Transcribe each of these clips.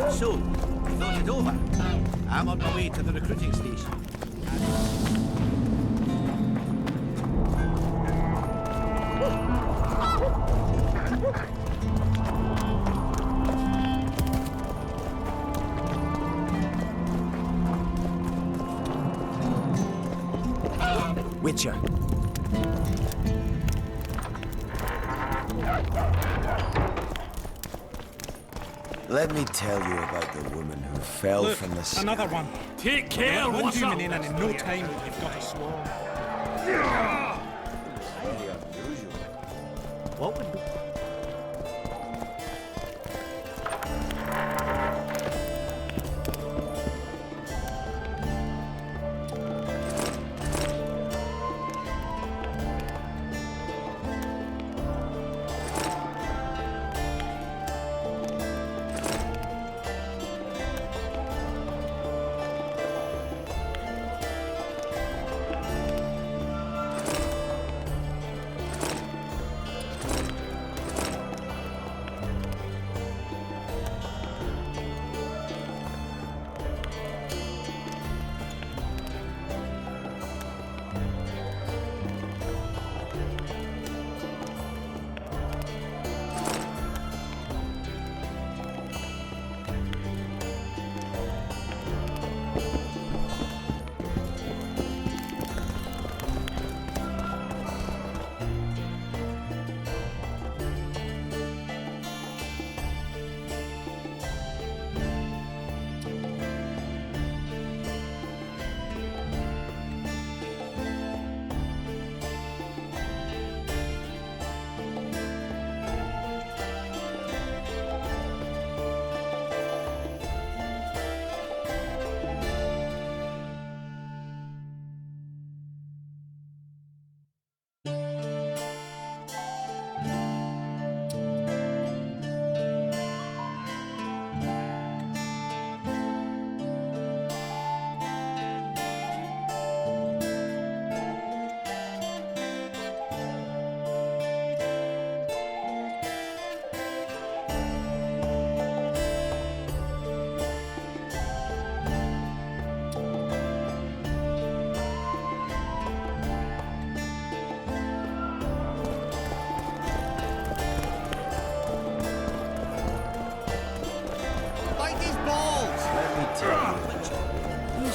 So, you thought it over? I'm on my way to the recruiting station. Witcher. Let me tell you about the woman who fell from the sky. Another one. Take care, One what's human up? in, and in no time you've got a swarm. Highly unusual. What would be...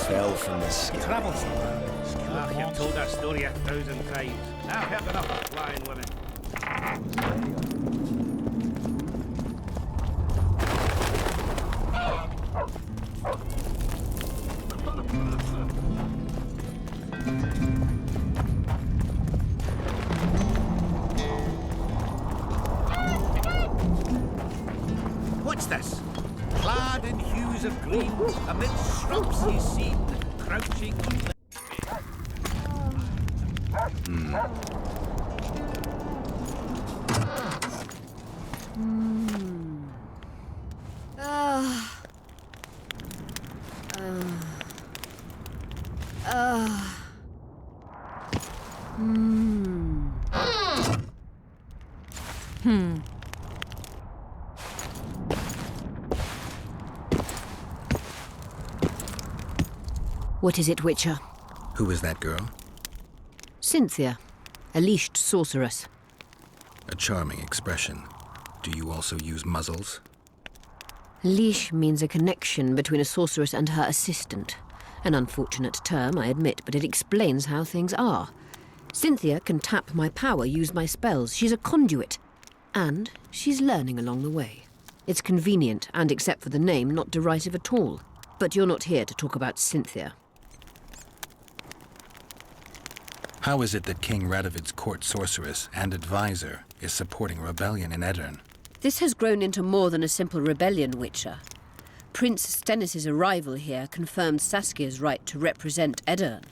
Fell from the sky. Travels. You've told that story 1,000 times. I've heard enough of flying women. What's this? Clad in hues of green, amidst shrubs he's seen, crouching on the... What is it, Witcher? Who is that girl? Cynthia, a leashed sorceress. A charming expression. Do you also use muzzles? Leash means a connection between a sorceress and her assistant. An unfortunate term, I admit, but it explains how things are. Cynthia can tap my power, use my spells. She's a conduit. And she's learning along the way. It's convenient, and except for the name, not derisive at all. But you're not here to talk about Cynthia. How is it that King Radovid's court sorceress and advisor is supporting a rebellion in Edirn? This has grown into more than a simple rebellion, Witcher. Prince Stennis' arrival here confirmed Saskia's right to represent Edirn.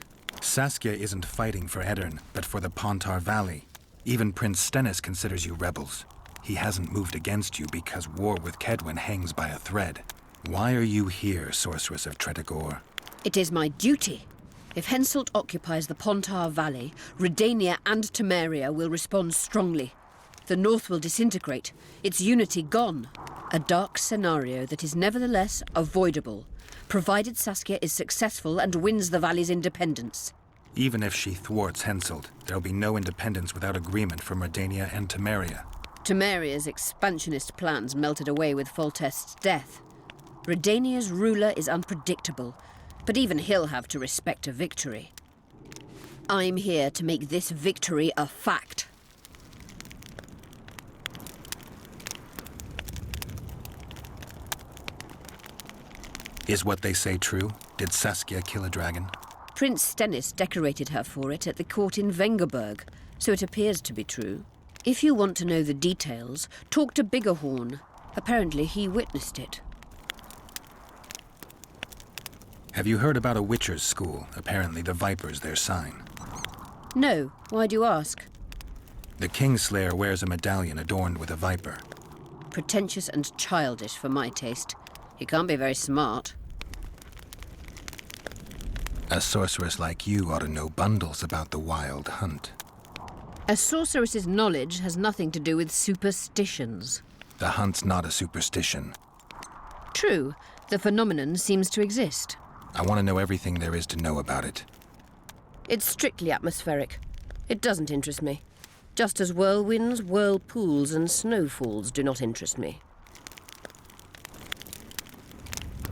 Saskia isn't fighting for Edirn, but for the Pontar Valley. Even Prince Stennis considers you rebels. He hasn't moved against you because war with Kedwen hangs by a thread. Why are you here, Sorceress of Tretogor? It is my duty. If Henselt occupies the Pontar Valley, Redania and Temeria will respond strongly. The North will disintegrate, its unity gone. A dark scenario that is nevertheless avoidable, provided Saskia is successful and wins the Valley's independence. Even if she thwarts Henselt, there'll be no independence without agreement from Redania and Temeria. Temeria's expansionist plans melted away with Foltest's death. Redania's ruler is unpredictable, but even he'll have to respect a victory. I'm here to make this victory a fact. Is what they say true? Did Saskia kill a dragon? Prince Stennis decorated her for it at the court in Vengerberg, so it appears to be true. If you want to know the details, talk to Biggerhorn. Apparently he witnessed it. Have you heard about a Witcher's school? Apparently the Viper's their sign. No, why do you ask? The Kingslayer wears a medallion adorned with a viper. Pretentious and childish for my taste. He can't be very smart. A sorceress like you ought to know bundles about the wild hunt. A sorceress's knowledge has nothing to do with superstitions. The hunt's not a superstition. True, the phenomenon seems to exist. I want to know everything there is to know about it. It's strictly atmospheric. It doesn't interest me. Just as whirlwinds, whirlpools, and snowfalls do not interest me.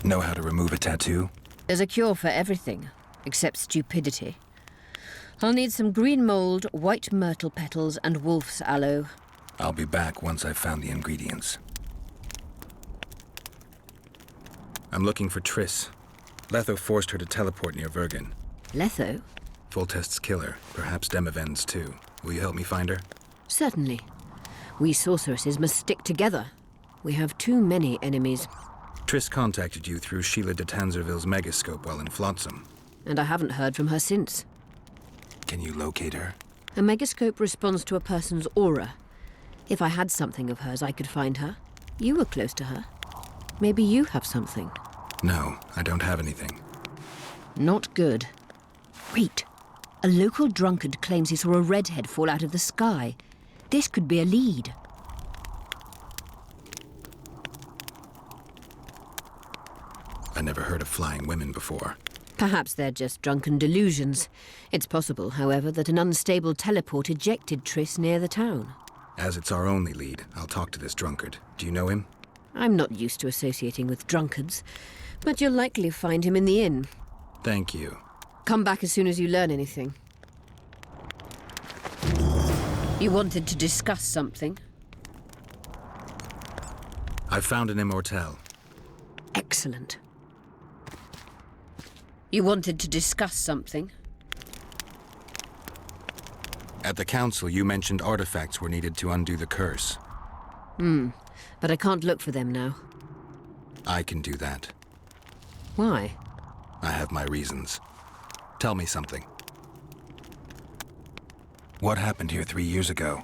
Know how to remove a tattoo? There's a cure for everything, except stupidity. I'll need some green mold, white myrtle petals, and wolf's aloe. I'll be back once I've found the ingredients. I'm looking for Triss. Letho forced her to teleport near Vergen. Letho? Foltest's killer, perhaps Demavend's too. Will you help me find her? Certainly. We sorceresses must stick together. We have too many enemies. Triss contacted you through Sheila de Tanzerville's megascope while in Flotsam. And I haven't heard from her since. Can you locate her? A megascope responds to a person's aura. If I had something of hers, I could find her. You were close to her. Maybe you have something. No, I don't have anything. Not good. Wait. A local drunkard claims he saw a redhead fall out of the sky. This could be a lead. I never heard of flying women before. Perhaps they're just drunken delusions. It's possible, however, that an unstable teleport ejected Triss near the town. As it's our only lead, I'll talk to this drunkard. Do you know him? I'm not used to associating with drunkards, but you'll likely find him in the inn. Thank you. Come back as soon as you learn anything. You wanted to discuss something? I found an immortelle. Excellent. You wanted to discuss something? At the council, you mentioned artifacts were needed to undo the curse. But I can't look for them now. I can do that. Why? I have my reasons. Tell me something. What happened here 3 years ago?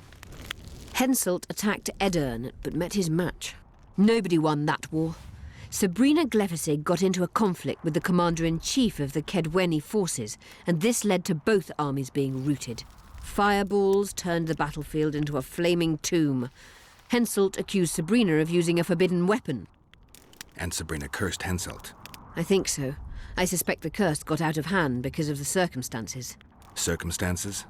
Henselt attacked Edirn, but met his match. Nobody won that war. Sabrina Glefisig got into a conflict with the commander-in-chief of the Kedweni forces, and this led to both armies being routed. Fireballs turned the battlefield into a flaming tomb. Henselt accused Sabrina of using a forbidden weapon. And Sabrina cursed Henselt. I think so. I suspect the curse got out of hand because of the circumstances. Circumstances?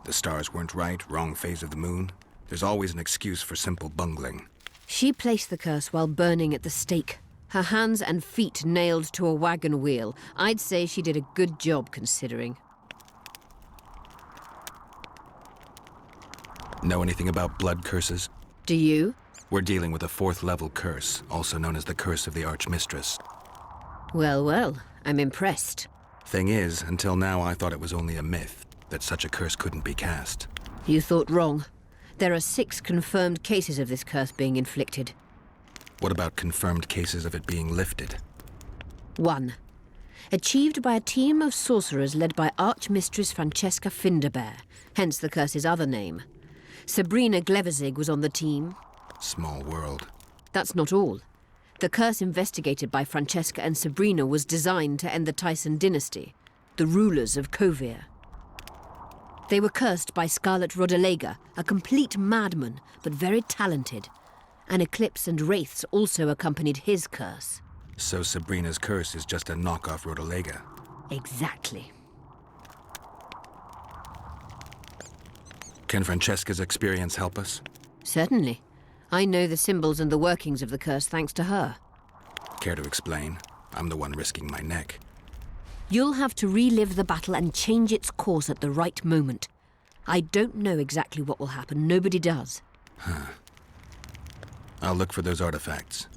The stars weren't right, wrong phase of the moon. There's always an excuse for simple bungling. She placed the curse while burning at the stake. Her hands and feet nailed to a wagon wheel. I'd say she did a good job, considering. Know anything about blood curses? Do you? We're dealing with a 4th-level curse, also known as the Curse of the Archmistress. Well, well, I'm impressed. Thing is, until now I thought it was only a myth, that such a curse couldn't be cast. You thought wrong. There are 6 confirmed cases of this curse being inflicted. What about confirmed cases of it being lifted? 1. Achieved by a team of sorcerers led by Archmistress Francesca Finderbear, hence the curse's other name. Sabrina Gleverzig was on the team. Small world. That's not all. The curse investigated by Francesca and Sabrina was designed to end the Tyson dynasty, the rulers of Kovir. They were cursed by Scarlet Rodalega, a complete madman, but very talented. An eclipse and wraiths also accompanied his curse. So Sabrina's curse is just a knockoff Rodalega. Exactly. Can Francesca's experience help us? Certainly. I know the symbols and the workings of the curse thanks to her. Care to explain? I'm the one risking my neck. You'll have to relive the battle and change its course at the right moment. I don't know exactly what will happen. Nobody does. I'll look for those artifacts.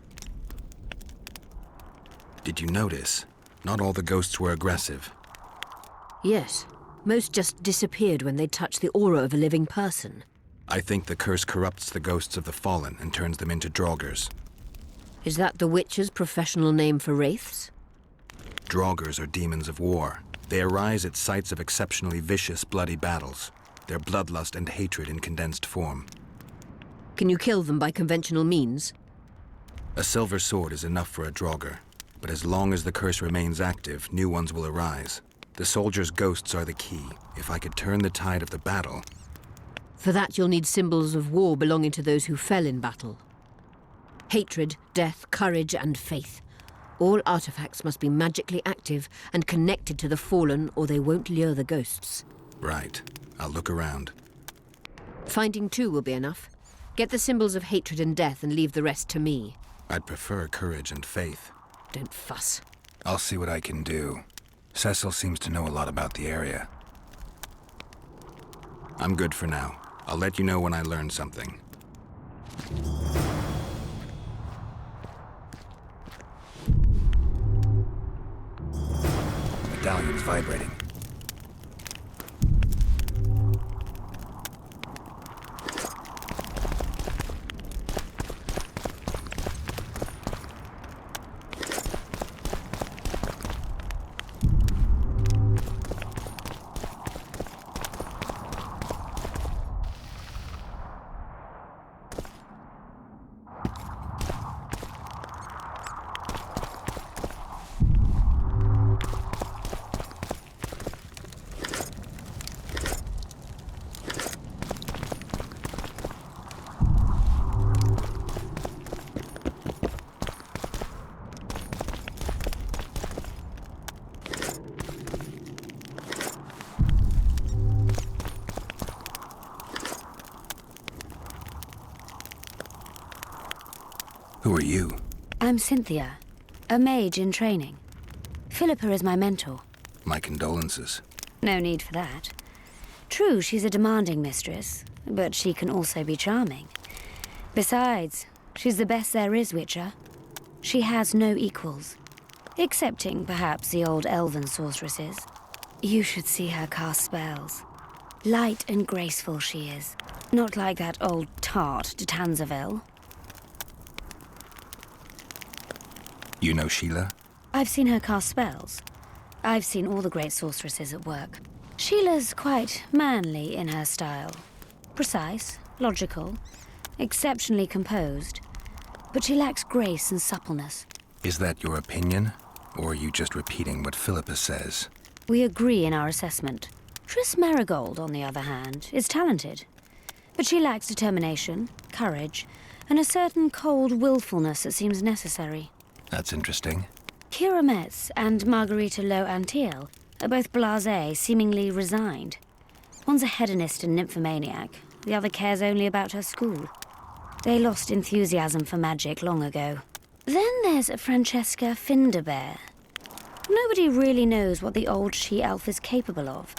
Did you notice? Not all the ghosts were aggressive. Yes. Most just disappeared when they touched the aura of a living person. I think the curse corrupts the ghosts of the fallen and turns them into draugrs. Is that the Witcher's professional name for wraiths? Draugrs are demons of war. They arise at sites of exceptionally vicious, bloody battles. Their bloodlust and hatred in condensed form. Can you kill them by conventional means? A silver sword is enough for a draugr, but as long as the curse remains active, new ones will arise. The soldiers' ghosts are the key. If I could turn the tide of the battle... For that you'll need symbols of war belonging to those who fell in battle. Hatred, death, courage, and faith. All artifacts must be magically active and connected to the fallen, or they won't lure the ghosts. Right. I'll look around. Finding 2 will be enough. Get the symbols of hatred and death and leave the rest to me. I'd prefer courage and faith. Don't fuss. I'll see what I can do. Cecil seems to know a lot about the area. I'm good for now. I'll let you know when I learn something. Medallion's vibrating. Who are you? I'm Cynthia, a mage in training. Philippa is my mentor. My condolences. No need for that. True, she's a demanding mistress, but she can also be charming. Besides, she's the best there is, Witcher. She has no equals. Excepting, perhaps, the old elven sorceresses. You should see her cast spells. Light and graceful she is. Not like that old tart de Tanzaville. You know Sheila? I've seen her cast spells. I've seen all the great sorceresses at work. Sheila's quite manly in her style. Precise, logical, exceptionally composed. But she lacks grace and suppleness. Is that your opinion? Or are you just repeating what Philippa says? We agree in our assessment. Triss Marigold, on the other hand, is talented. But she lacks determination, courage, and a certain cold willfulness that seems necessary. That's interesting. Kira Metz and Margarita Lowe Antiel are both blasé, seemingly resigned. One's a hedonist and nymphomaniac, the other cares only about her school. They lost enthusiasm for magic long ago. Then there's Francesca Finderbear. Nobody really knows what the old she-elf is capable of,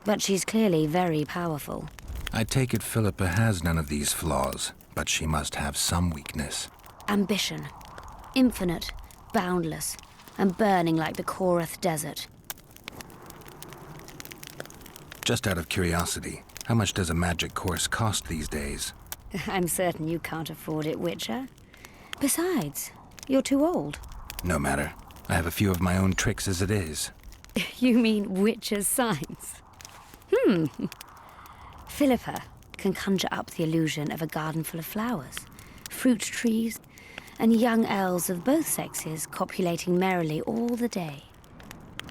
but she's clearly very powerful. I take it Philippa has none of these flaws, but she must have some weakness. Ambition. Infinite, boundless, and burning like the Korath Desert. Just out of curiosity, how much does a magic course cost these days? I'm certain you can't afford it, Witcher. Besides, you're too old. No matter. I have a few of my own tricks as it is. You mean Witcher's signs? Philippa can conjure up the illusion of a garden full of flowers, fruit trees, and young elves of both sexes copulating merrily all the day.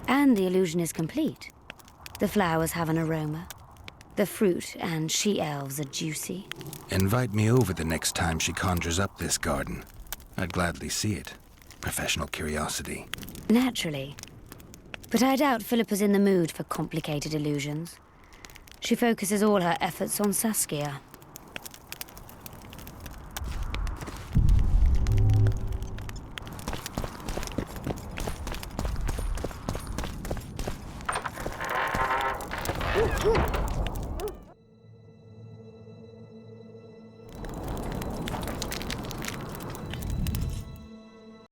And the illusion is complete. The flowers have an aroma. The fruit and she-elves are juicy. Invite me over the next time she conjures up this garden. I'd gladly see it. Professional curiosity. Naturally. But I doubt Philippa's in the mood for complicated illusions. She focuses all her efforts on Saskia.